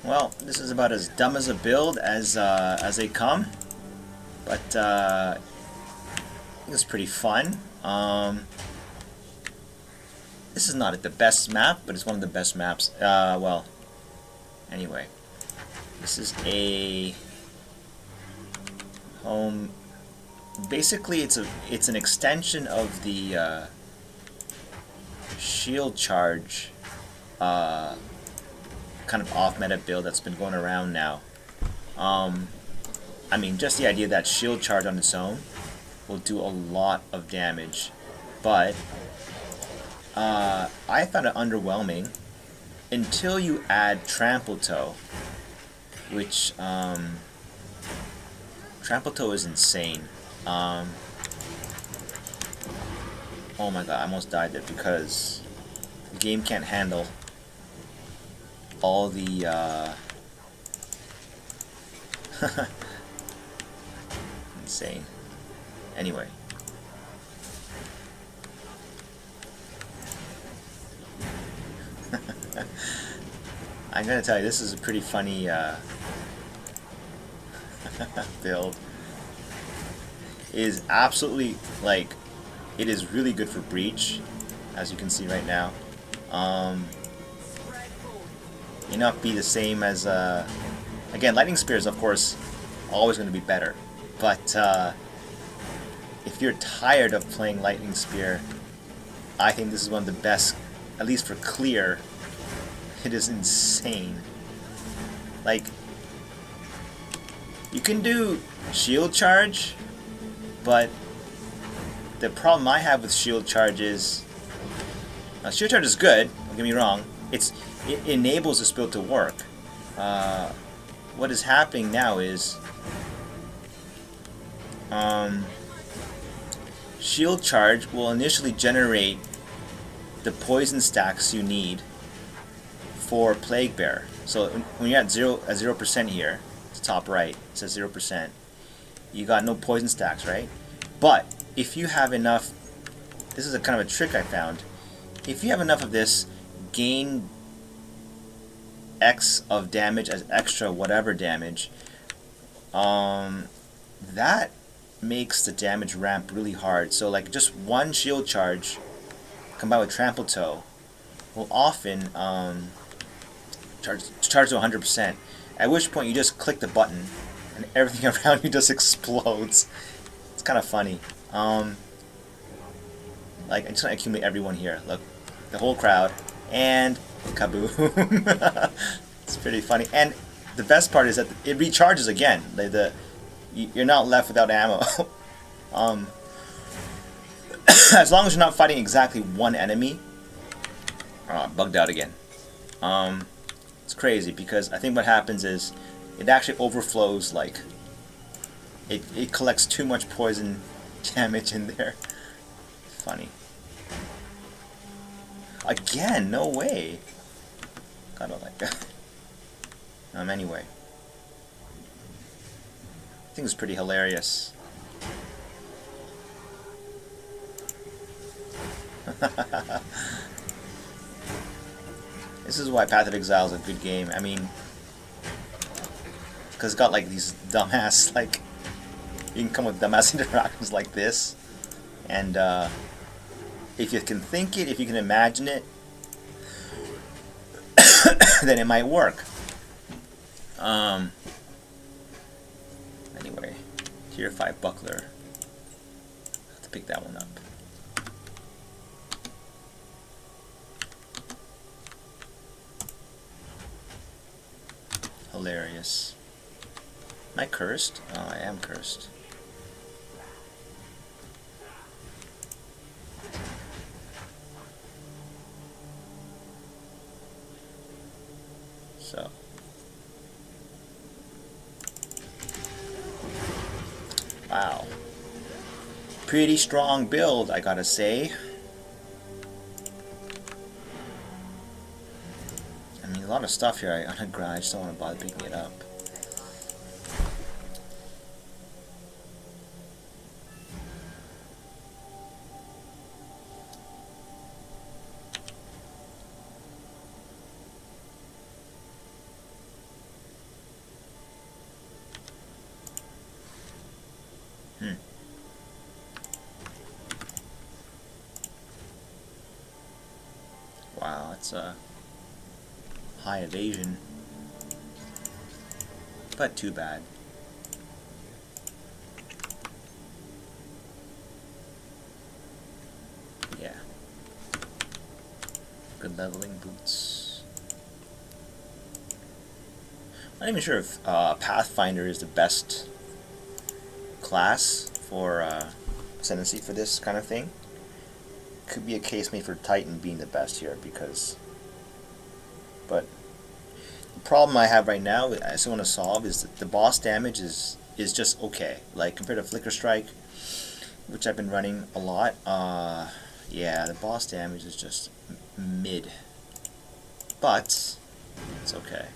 Well, this is about as dumb as a build as they come, but I think it's pretty fun. This is not the best map, but it's one of the best maps. Well, anyway, this is a home. Basically, it's an extension of the shield charge kind of off-meta build that's been going around now. I mean, just the idea that shield charge on its own will do a lot of damage, but I found it underwhelming until you add Trample Toe, which Trample Toe is insane. Oh my god, I almost died there because the game can't handle all the insane. Anyway. I'm gonna tell you, this is a pretty funny build. It is absolutely, like, it is really good for breach, as you can see right now. May not be the same as again, lightning spear is of course always going to be better, but if you're tired of playing lightning spear, I think this is one of the best, at least for clear. It is insane. Like, you can do shield charge, but the problem I have with shield charge is shield charge is good, don't get me wrong. It enables this build to work. What is happening now is shield charge will initially generate the poison stacks you need for Plague Bear. So when you're at 0% here, it's top right, it says 0%. You got no poison stacks, right? But if you have enough, this is a kind of a trick I found. If you have enough of this, gain X of damage as extra whatever damage, that makes the damage ramp really hard. So like just one shield charge combined with Trample Toe will often charge to 100%, at which point you just click the button and everything around you just explodes. It's kind of funny. Like, I'm just gonna accumulate everyone here. Look, the whole crowd, and kaboom. It's pretty funny. And the best part is that it recharges again. You're not left without ammo. As long as you're not fighting exactly one enemy. Bugged out again. It's crazy because I think what happens is it actually overflows. Like, it collects too much poison damage in there. Funny. Again, no way. Gotta like that. Anyway. I think it's pretty hilarious. This is why Path of Exile is a good game. I mean, because it's got like these dumbass, like, you can come with dumbass interactions like this, and if you can think it, if you can imagine it, then it might work. Anyway, Tier 5 Buckler. I have to pick that one up. Hilarious. Am I cursed? Oh, I am cursed. So. Wow. Pretty strong build, I gotta say. I mean, a lot of stuff here on a grind, I just don't want to bother picking it up. Hmm. Wow, that's a high evasion. But too bad. Yeah. Good leveling boots. I'm not even sure if Pathfinder is the best class for ascendancy for this kind of thing. Could be a case made for Titan being the best here because. But the problem I have right now, I still want to solve, is that the boss damage is just okay. Like compared to Flicker Strike, which I've been running a lot. Yeah, the boss damage is just mid. But it's okay.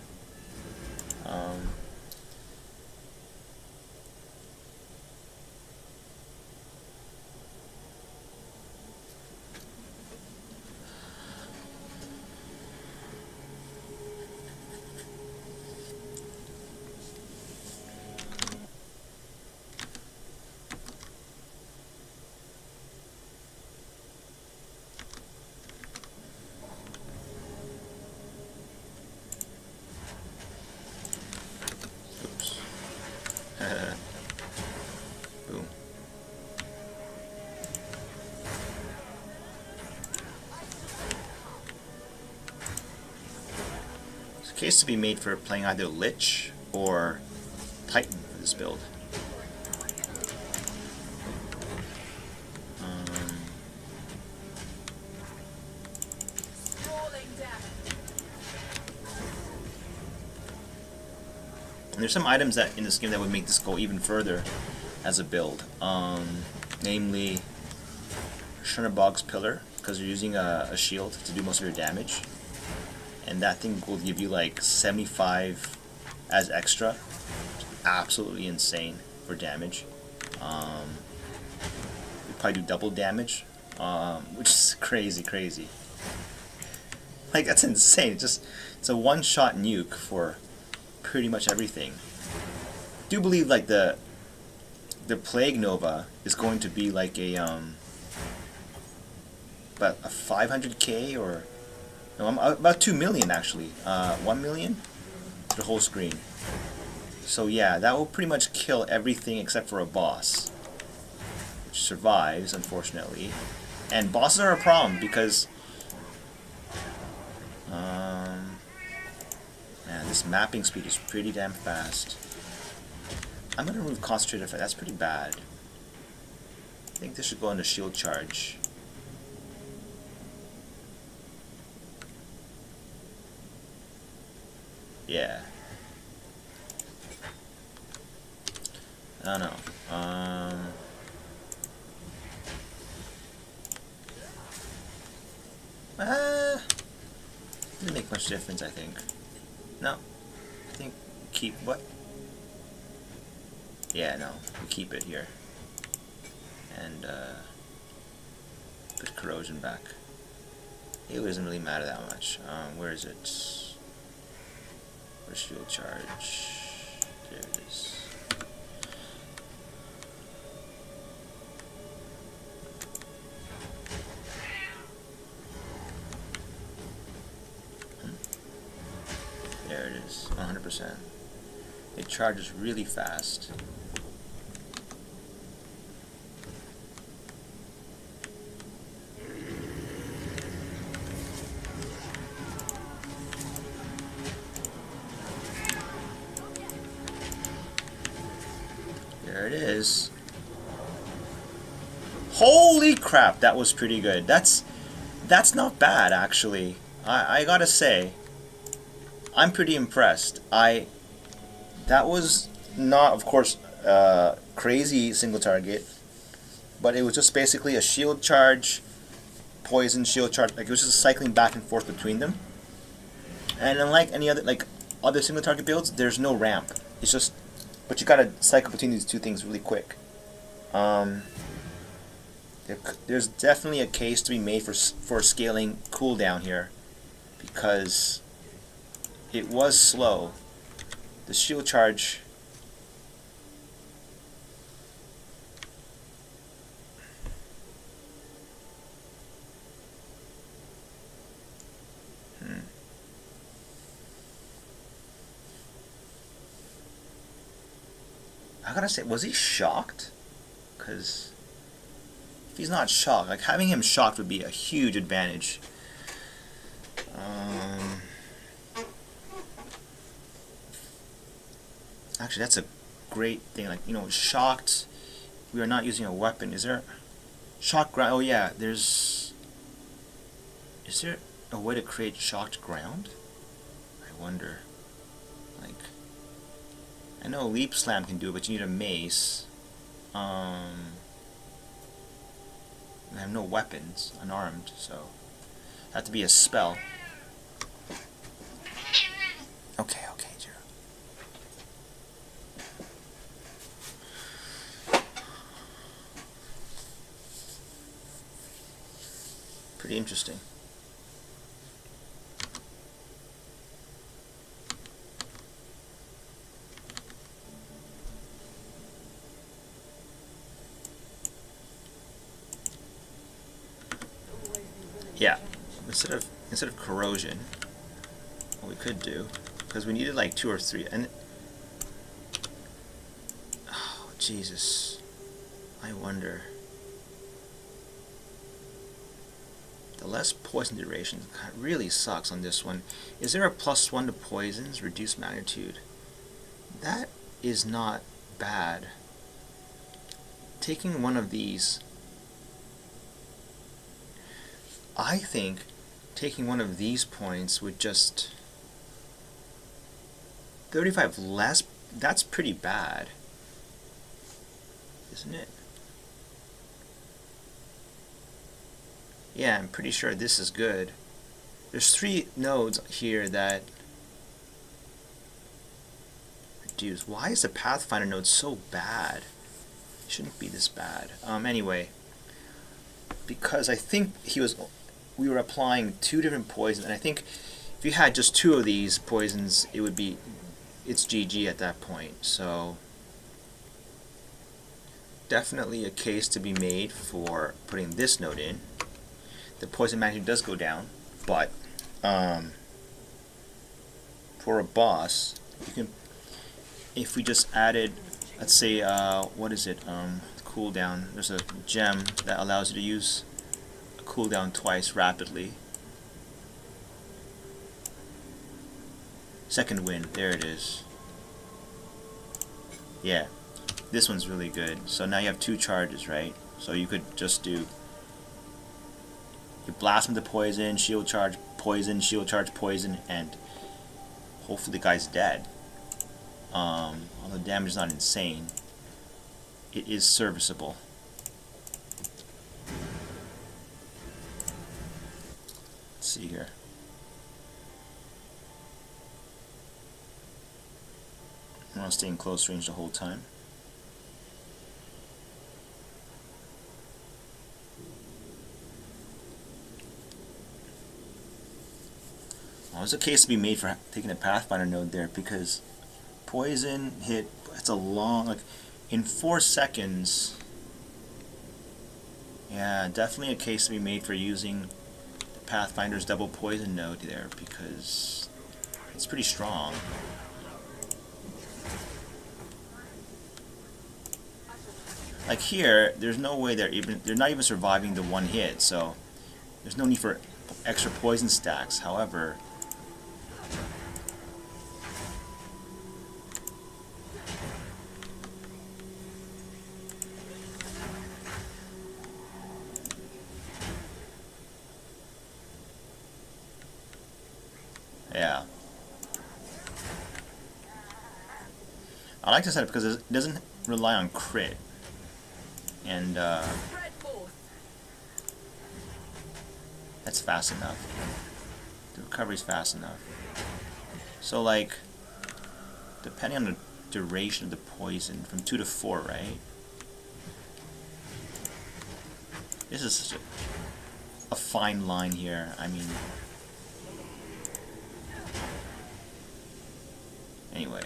Oops. Boom. There's a case to be made for playing either Lich or Titan for this build. And there's some items that in this game that would make this go even further as a build. Namely, Shunnerbog's Pillar, because you're using a shield to do most of your damage. And that thing will give you like 75 as extra. Absolutely insane for damage. You probably do double damage, which is crazy. Like, that's insane. It's a one-shot nuke for pretty much everything. I do believe like the Plague Nova is going to be like a about a 500k or no, about 2 million actually. 1 million for the whole screen. So yeah, that will pretty much kill everything except for a boss, which survives unfortunately. And bosses are a problem because man, this mapping speed is pretty damn fast. I'm gonna remove concentrated effect. That's pretty bad. I think this should go into shield charge. Yeah. I don't know. Doesn't make much difference, I think. No. I think keep what? Yeah, no. We keep it here. And put corrosion back. It doesn't really matter that much. Where is it? Where's shield charge? There it is. There it is, 100%. It charges really fast. There it is. Holy crap, that was pretty good. That's not bad actually. I gotta say, I'm pretty impressed. That was not, of course, crazy single target, but it was just basically a shield charge, poison shield charge. Like it was just cycling back and forth between them. And unlike any other other single target builds, there's no ramp. It's just, but you gotta cycle between these two things really quick. There's definitely a case to be made for scaling cooldown here, because it was slow. The shield charge I gotta say, was he shocked? Because if he's not shocked, like having him shocked would be a huge advantage. Actually, that's a great thing. Like, you know, shocked. We are not using a weapon. Is there shocked ground? Oh yeah, there's. Is there a way to create shocked ground? I wonder. Like, I know leap slam can do it, but you need a mace. I have no weapons, unarmed, so have to be a spell. Okay, Jiro. Pretty interesting. Yeah, instead of corrosion, what we could do, because we needed like 2 or 3, and oh Jesus, I wonder. The less poison duration really sucks on this one. Is there a +1 to poisons, reduced magnitude? That is not bad. Taking one of these, I think taking one of these points would just 35 less, that's pretty bad, isn't it? Yeah, I'm pretty sure this is good. There's 3 nodes here that reduce. Why is the Pathfinder node so bad? It shouldn't be this bad. Anyway, because I think we were applying 2 different poisons, and I think if you had just 2 of these poisons, it's GG at that point. So definitely a case to be made for putting this node in. The poison magnitude does go down, but for a boss, you can, if we just added, let's say, what is it? Cooldown. There's a gem that allows you to use a cooldown twice rapidly. Second wind, there it is. Yeah, this one's really good. So now you have 2 charges, right? So you could just do, you blast him to poison, shield charge, poison, and hopefully the guy's dead. Although the damage is not insane, it is serviceable. Let's see here. I want to stay in close range the whole time. Well, there's a case to be made for taking a Pathfinder node there, because poison hit, it's a long, like in 4 seconds. Yeah, definitely a case to be made for using the Pathfinder's double poison node there, because it's pretty strong. Like here, there's no way they're not even surviving the 1 hit, so there's no need for extra poison stacks. However, yeah, I like this setup because it doesn't rely on crit, and that's fast enough. The recovery's fast enough. So like, depending on the duration of the poison, from 2 to 4, right? This is such a fine line here. I mean, anyway.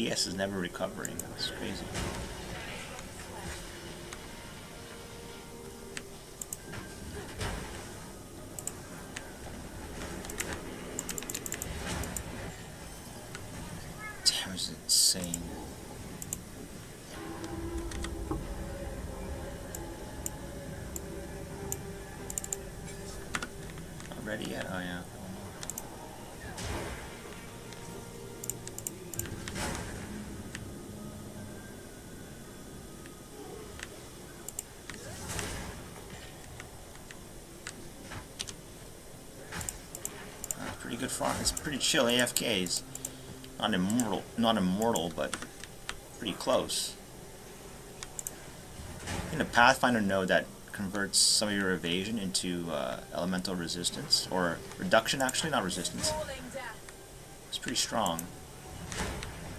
ES is never recovering. It's crazy. Damn, it's insane. Not ready yet? Oh yeah. Pretty good farm. It's pretty chill AFKs. Not immortal, but pretty close. In a Pathfinder node that converts some of your evasion into elemental resistance, or reduction actually, not resistance. It's pretty strong.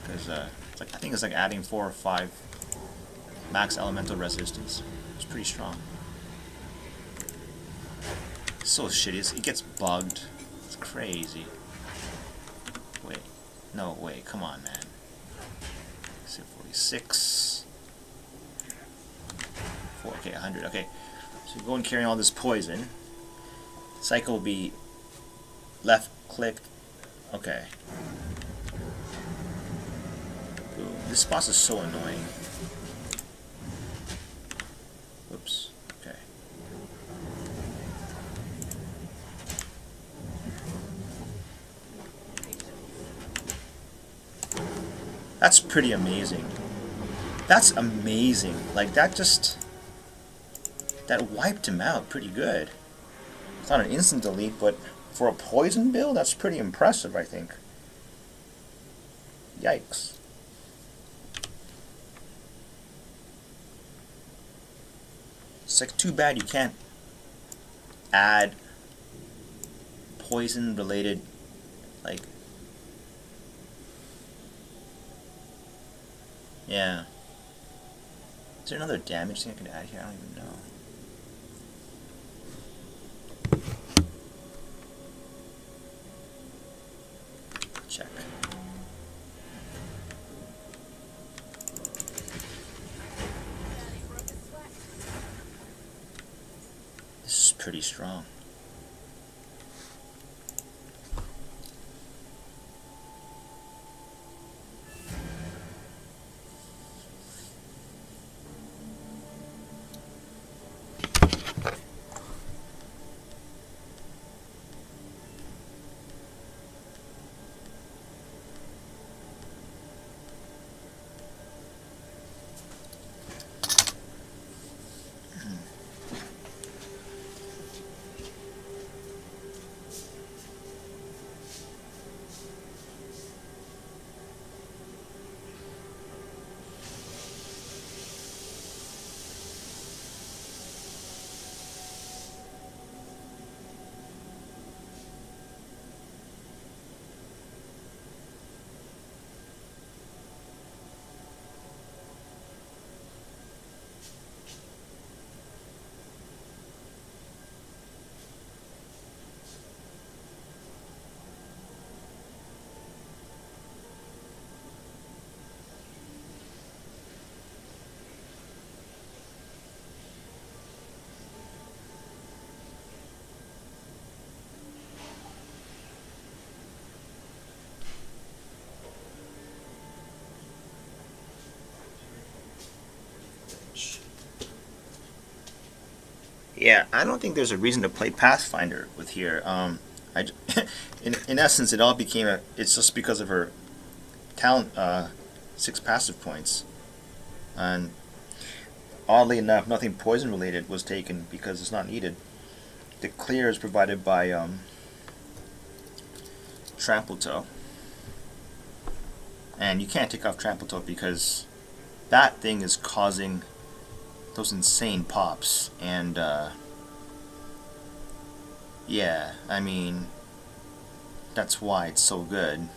Because it's like, I think it's like adding 4 or 5 max elemental resistance. It's pretty strong. It's so shitty. It gets bugged. It's crazy. Wait. No, wait. Come on, man. 46. 4. Okay, 100. Okay. So you go and carry all this poison. Cycle will be left click. Okay. Boom. This boss is so annoying. Whoops. Okay. That's pretty amazing. That's amazing. Like, that wiped him out pretty good. It's not an instant delete, but for a poison build, that's pretty impressive, I think. Yikes. It's like too bad you can't add poison related, like, yeah. Is there another damage thing I can add here? I don't even know. Check. This is pretty strong. Yeah, I don't think there's a reason to play Pathfinder with here. In essence, it all became it's just because of her talent, 6 passive points, and oddly enough, nothing poison related was taken because it's not needed. The clear is provided by Trample Toe, and you can't take off Trample Toe because that thing is causing those insane pops, and yeah, I mean, that's why it's so good.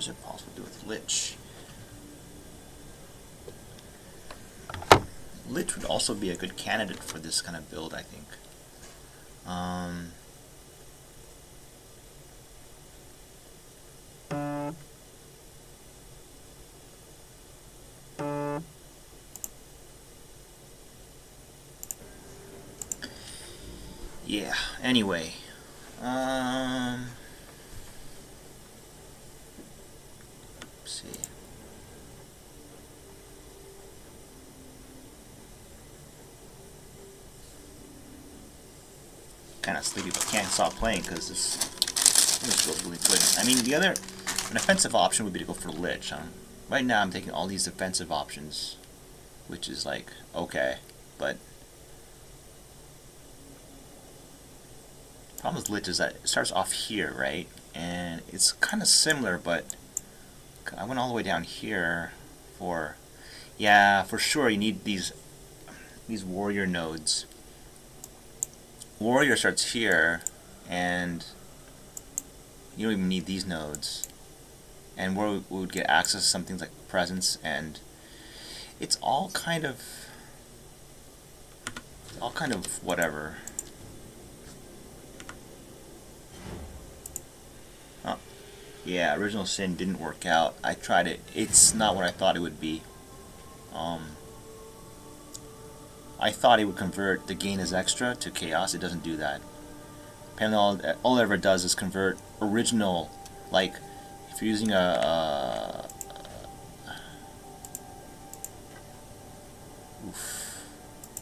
is it possible to do with Lich? Lich would also be a good candidate for this kind of build, I think. Yeah, anyway. Let's see. Kind of sleepy, but can't stop playing because this feels really good. I mean, an offensive option would be to go for Lich. Right now, I'm taking all these defensive options, which is like okay, but the problem with Lich is that it starts off here, right? And it's kind of similar, but I went all the way down here for, yeah, for sure you need these warrior nodes. Warrior starts here, and you don't even need these nodes. And where we would get access to some things like presence, and it's all kind of whatever. Oh, yeah, Original Sin didn't work out. I tried it. It's not what I thought it would be. I thought it would convert the gain as extra to chaos. It doesn't do that. Apparently all it ever does is convert original, like if you're using oof.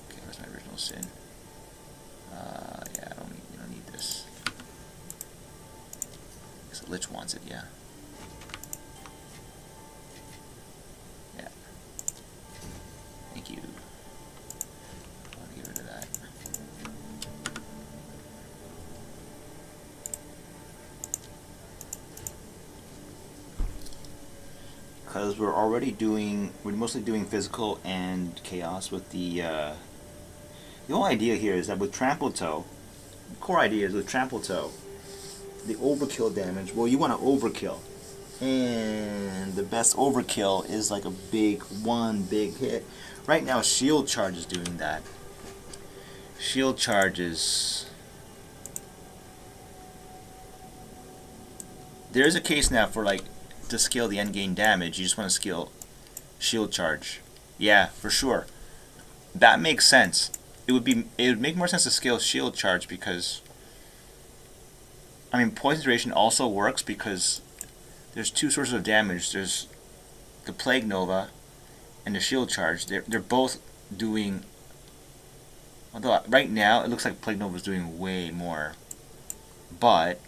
Okay, where's my Original Sin? Yeah, you don't need this. Because the Lich wants it, yeah. Yeah. Thank you. Because we're mostly doing physical and chaos with the whole idea here is that with Trample Toe, the core idea is with Trample Toe, the overkill damage, well, you want to overkill. And the best overkill is like one big hit. Right now, Shield Charge is doing that. Shield Charge is... There's a case now for like to scale the end game damage, you just want to scale Shield Charge. Yeah, for sure. That makes sense. It would make more sense to scale Shield Charge because I mean Poison Duration also works because there's two sources of damage. There's the Plague Nova and the Shield Charge. They're both doing, although right now it looks like Plague Nova is doing way more. But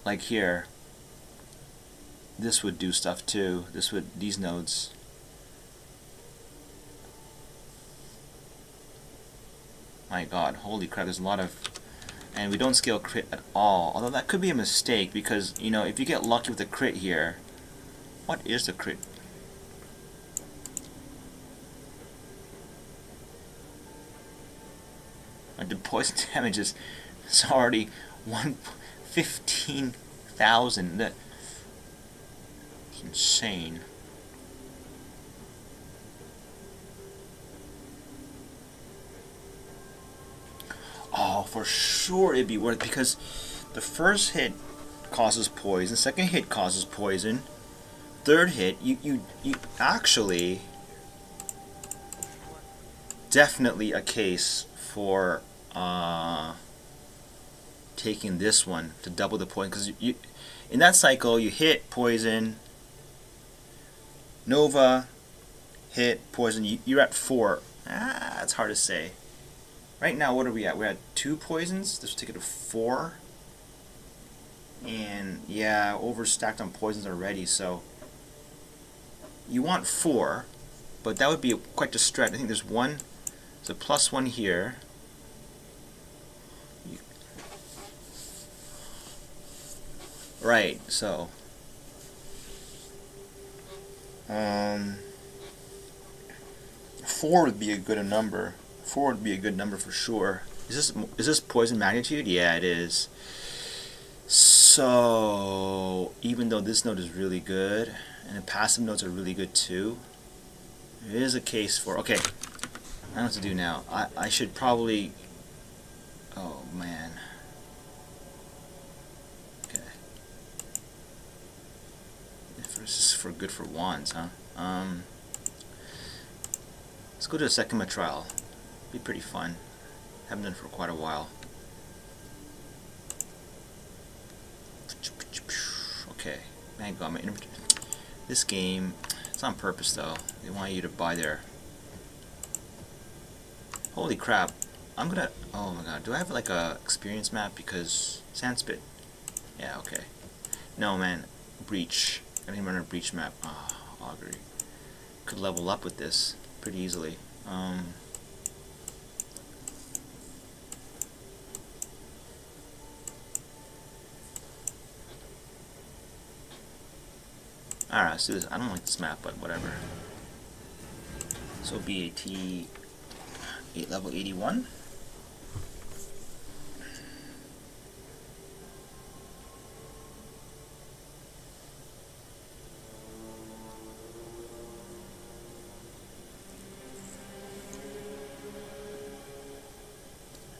like here, this would do stuff too. These nodes. My god, holy crap, there's a lot of... And we don't scale crit at all. Although that could be a mistake because, you know, if you get lucky with the crit here... What is the crit? The poison damage is already 15,000. That's insane. Oh, for sure it'd be worth it because the first hit causes poison, second hit causes poison, third hit you actually definitely a case for taking this one to double the poison because you in that cycle you hit poison, Nova, hit poison. You're at 4. It's hard to say. Right now, what are we at? We're at 2 poisons. This will take it to 4. And yeah, overstacked on poisons already. So you want 4, but that would be quite the stretch. I think there's one. There's a +1 here. Right. So. 4 would be a good number. 4 would be a good number for sure. Is this poison magnitude? Yeah, it is. So even though this node is really good and the passive nodes are really good too, it is a case for, okay, I don't know what to do now. I should probably, oh man. Okay. This is for good for wands, huh? Let's go to a second trial. Be pretty fun. Haven't done it for quite a while. Okay, man, God, this game, it's on purpose though. They want you to buy their. Holy crap! I'm gonna. Oh my God, do I have like a experience map? Because Sandspit. Yeah, okay. No, man, breach. I didn't run a breach map. Oh, augury. Could level up with this pretty easily. Alright, let's do this. I don't like this map, but whatever. So BAT 8 level 81.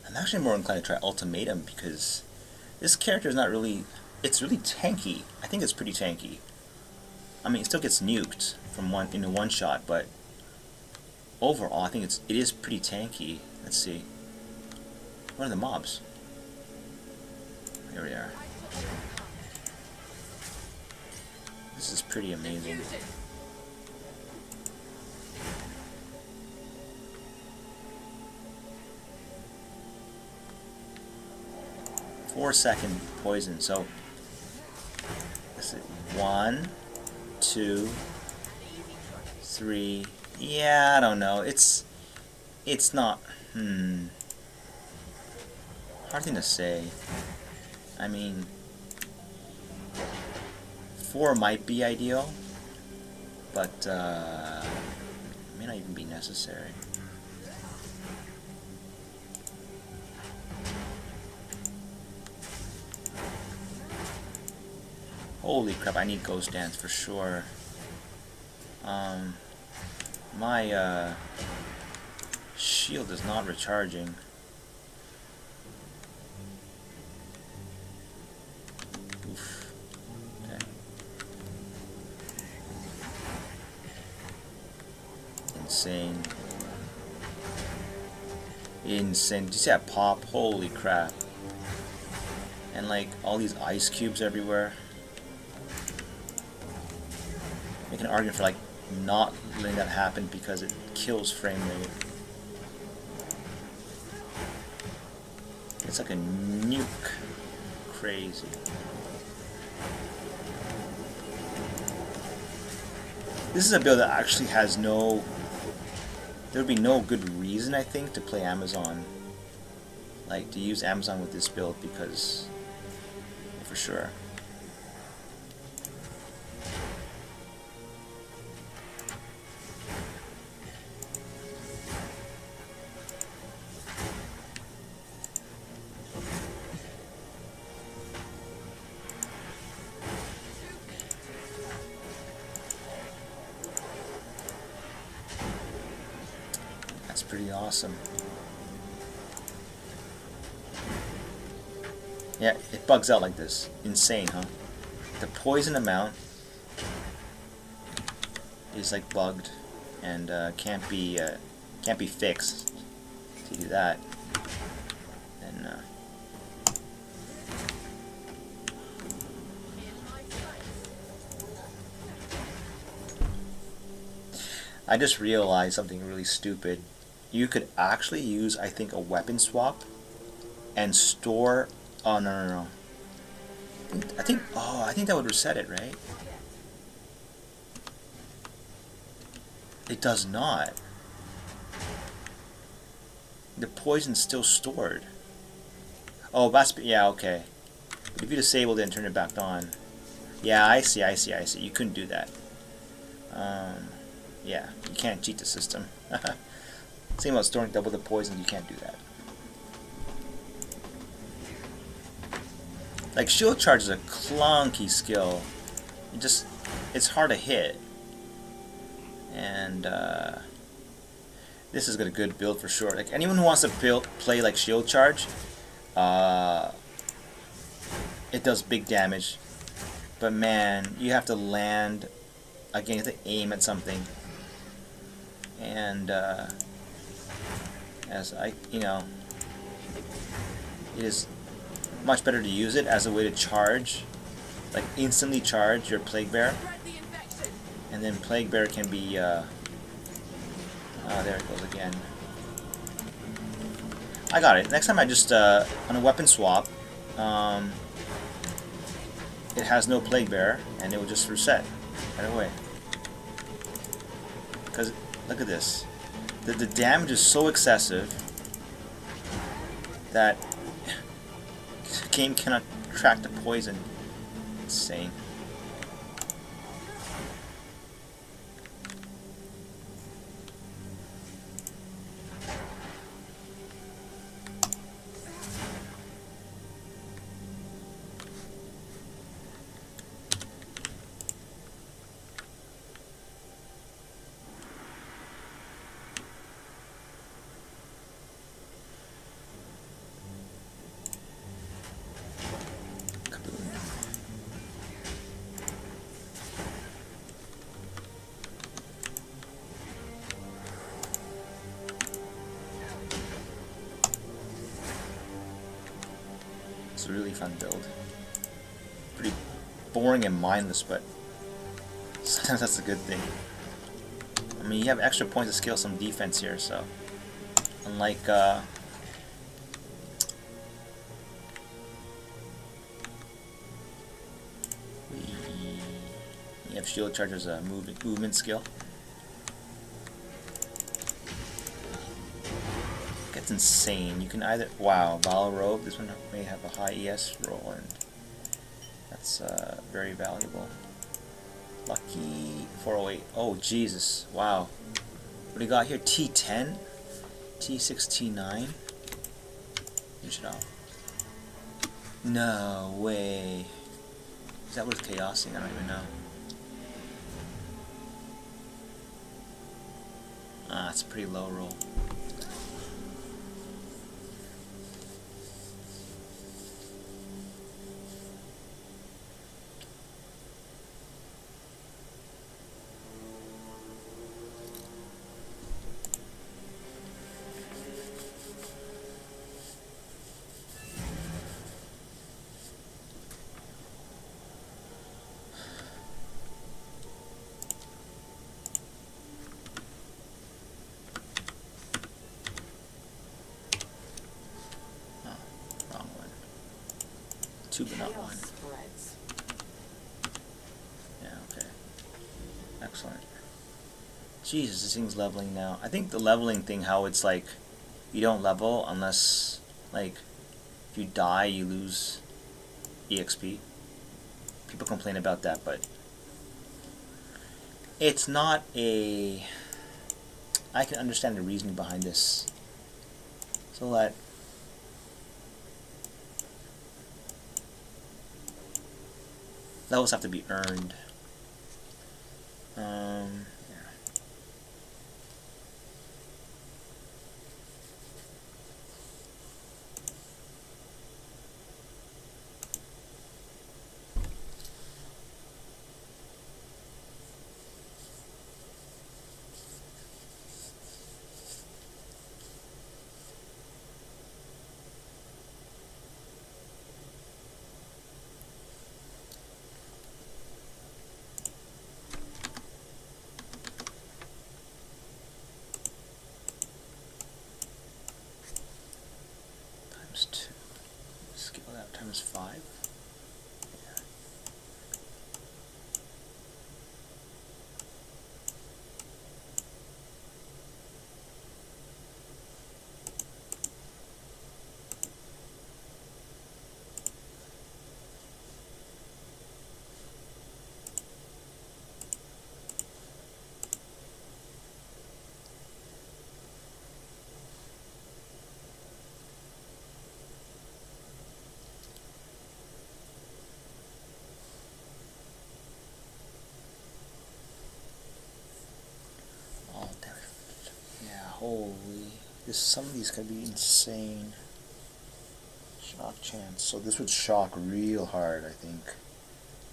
I'm actually more inclined to try Ultimatum because this character is not really. It's really tanky. I think it's pretty tanky. I mean, it still gets nuked from one shot, but overall, I think it is pretty tanky. Let's see. What are the mobs? Here we are. This is pretty amazing. Four-second poison. So, let's see. 1, 2, 3. Yeah, I don't know. It's not. Hard thing to say. I mean, 4 might be ideal, but may not even be necessary. Holy crap, I need Ghost Dance for sure. My shield is not recharging. Oof. Okay. Insane. Insane. Did you see that pop? Holy crap. And like all these ice cubes everywhere. Make an argument for like not letting that happen because it kills frame rate. It's like a nuke. Crazy. This is a build that actually has no. There would be no good reason, I think, to play Amazon. Like to use Amazon with this build because, for sure. That's pretty awesome. Yeah, it bugs out like this. Insane, huh? The poison amount is like bugged and can't be fixed. To do that, then I just realized something really stupid. You could actually use, I think, a weapon swap and store. Oh no. I think that would reset it, right? It does not. The poison's still stored. Oh, that's yeah, okay. But if you disabled it and turn it back on, yeah, I see. You couldn't do that. Yeah, you can't cheat the system. Same about storing double the poison, you can't do that. Like shield charge is a clunky skill. It's hard to hit. And this is a good build for sure. Like anyone who wants to play like shield charge, it does big damage. But man, you have to land. Again, you have to aim at something. And it is much better to use it as a way to charge, like instantly charge your Plague Bear. And then Plague Bear can be, oh, there it goes again. I got it. Next time I just, on a weapon swap, it has no Plague Bear, and it will just reset right away. Because, look at this. The damage is so excessive that the game cannot track the poison. Insane. It's a really fun build. Pretty boring and mindless, but sometimes that's a good thing. I mean, you have extra points to scale some defense here, so unlike you have shield charge as a movement skill. It's insane. You can either Valor Robe. This one may have a high ES roll, and that's very valuable. Lucky 408. Oh Jesus! Wow. What do you got here? T10, T6, T9. Finish it off. No way. Is that worth chaosing? I don't even know. Ah, it's a pretty low roll. Two, but not one. Yeah, okay. Excellent. Jesus, this thing's leveling now. I think the leveling thing, how it's like, you don't level unless, like, if you die, you lose EXP. People complain about that, but it's not a... I can understand the reasoning behind this. So that levels have to be earned. Yeah. Times 2. Scale that times 5. Yeah. some of these could be insane. Shock chance. So this would shock real hard, I think,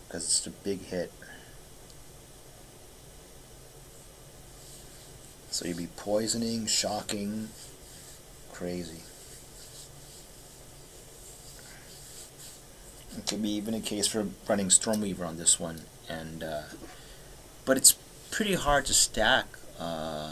because it's a big hit. So you'd be poisoning, shocking, crazy. It could be even a case for running Stormweaver on this one, and but it's pretty hard to stack. Huh.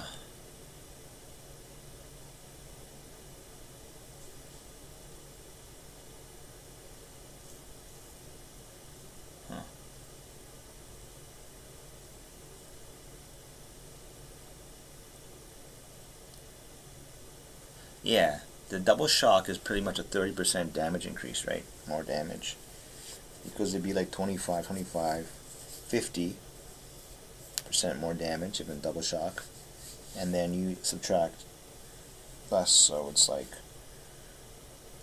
Yeah, the double shock is pretty much a 30% damage increase, right? More damage. Because it'd be like 25, 25, 50% more damage if a double shock. And then you subtract less, so it's like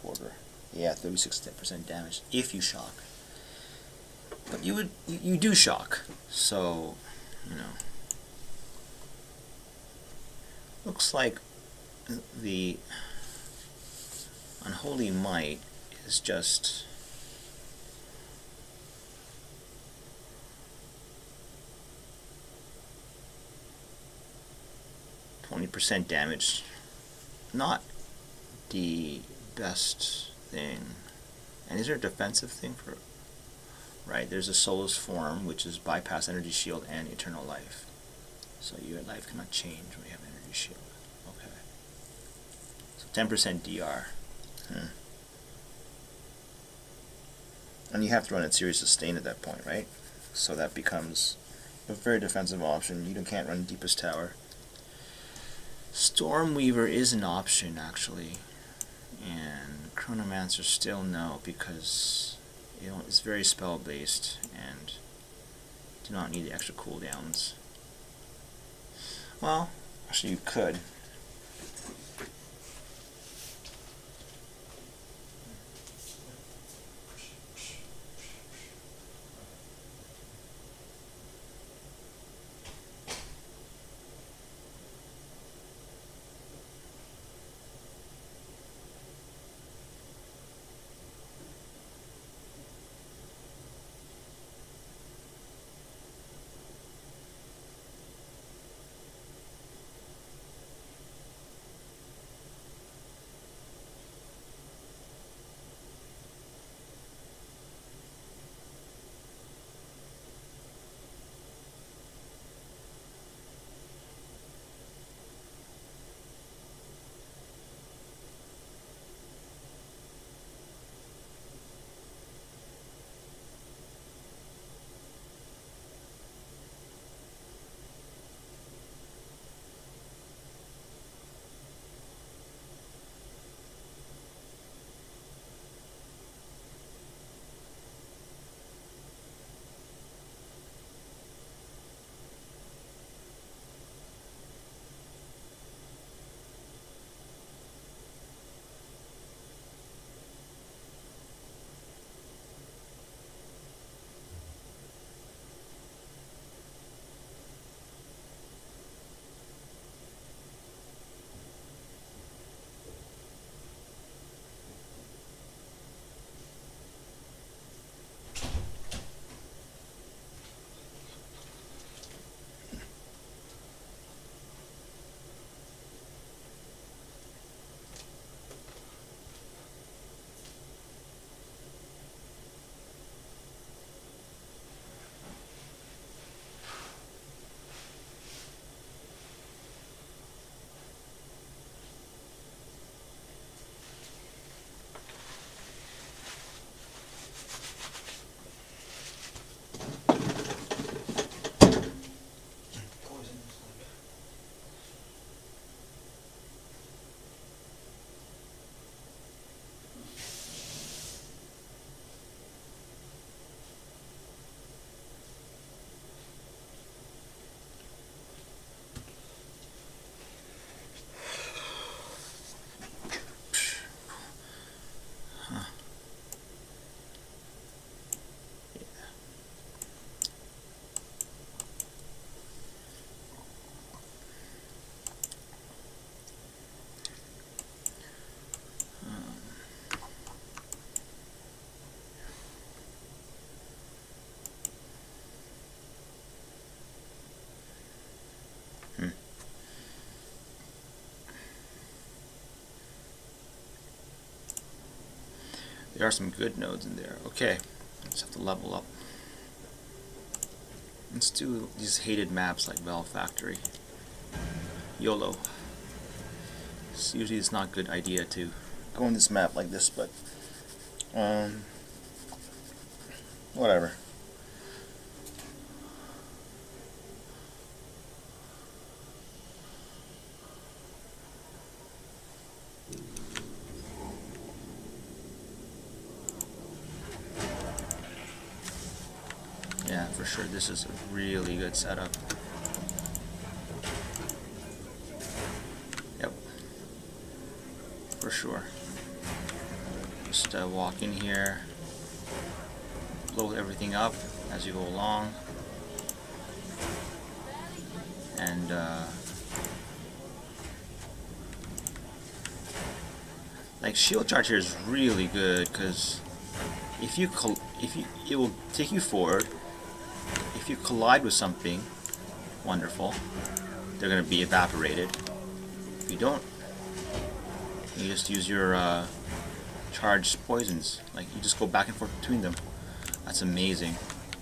quarter. Yeah, 36% damage if you shock. But you do shock, so you know. Looks like the Unholy Might is just %20 damage. Not the best thing. And is there a defensive thing for? Right, there's a Soulless Form, which is bypass energy shield and eternal life. So your life cannot change when you have energy shield. Okay. So 10% DR. And you have to run a Series Sustain at that point, right? So that becomes a very defensive option. You can't run Deepest Tower. Stormweaver is an option, actually. And Chronomancer still no, because it's very spell based and do not need the extra cooldowns. Well, actually you could. There are some good nodes in there. Okay, just have to level up. Let's do these hated maps like Valve Factory. YOLO. Usually it's not a good idea to go on this map like this, but whatever. Yeah, for sure this is a really good setup. Yep. For sure. Just walk in here, blow everything up as you go along, and like shield charge here is really good because if you it will take you forward. If you collide with something, wonderful, they're gonna be evaporated. If you don't, you just use your charged poisons. Like you just go back and forth between them. That's amazing.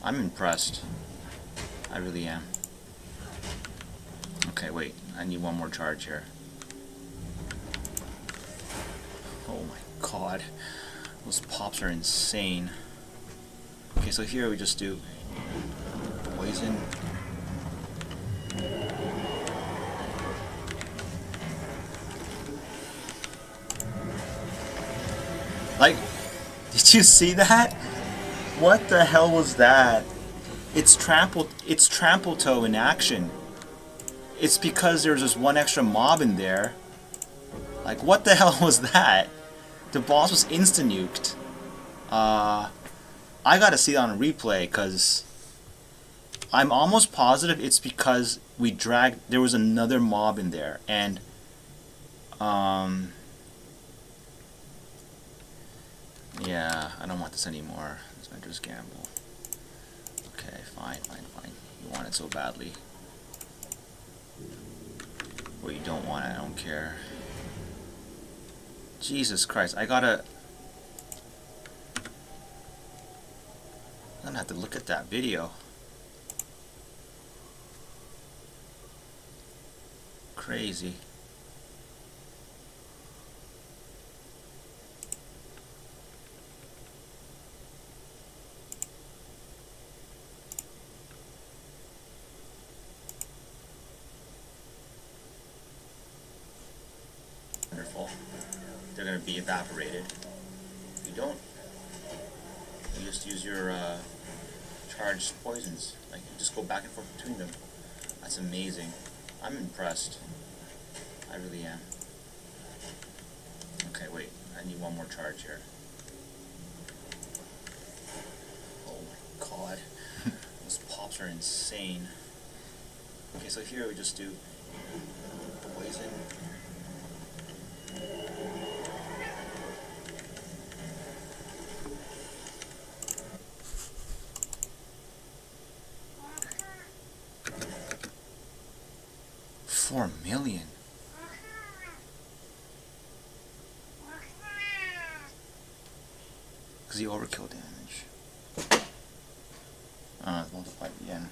I'm impressed. I really am. Okay, wait. I need one more charge here. Oh my god. Those pops are insane. Okay, so here we just do poison. Like, did you see that? What the hell was that? It's trample toe in action. It's because there's this one extra mob in there. Like, what the hell was that? The boss was insta-nuked. I gotta see it on a replay, because I'm almost positive it's because we dragged... There was another mob in there, and... yeah, I don't want this anymore. This Venger's Gamble. Okay, fine. You want it so badly. Or you don't want it, I don't care. Jesus Christ, I'm gonna have to look at that video. Crazy. Wonderful. They're going to be evaporated. If you don't, you just use your charged poisons. Like, you just go back and forth between them. That's amazing. I'm impressed. I really am. Okay, wait. I need one more charge here. Oh my god. Those pops are insane. Okay, so here we just do poison. $4 million. Because the overkill damage. It's multiplied again.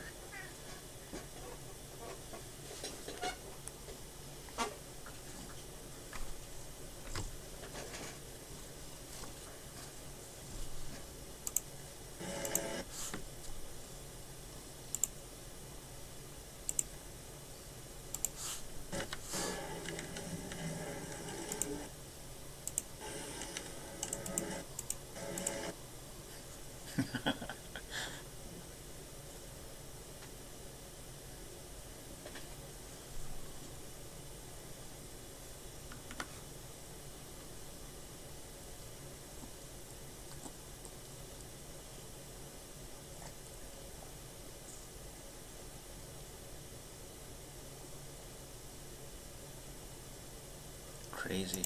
Crazy.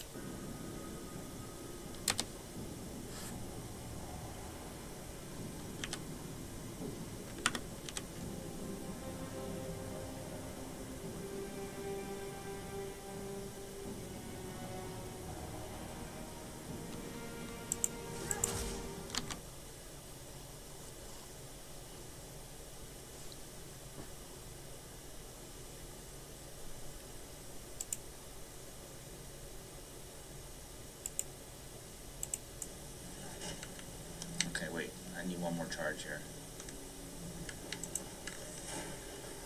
one more charge here.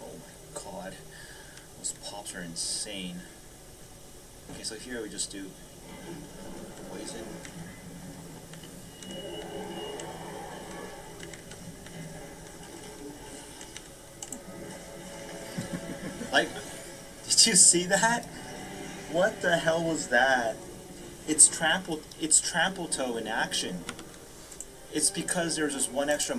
Oh my god. Those pops are insane. Okay, so here we just do poison. Like, did you see that? What the hell was that? It's trample toe in action. It's because there's just one extra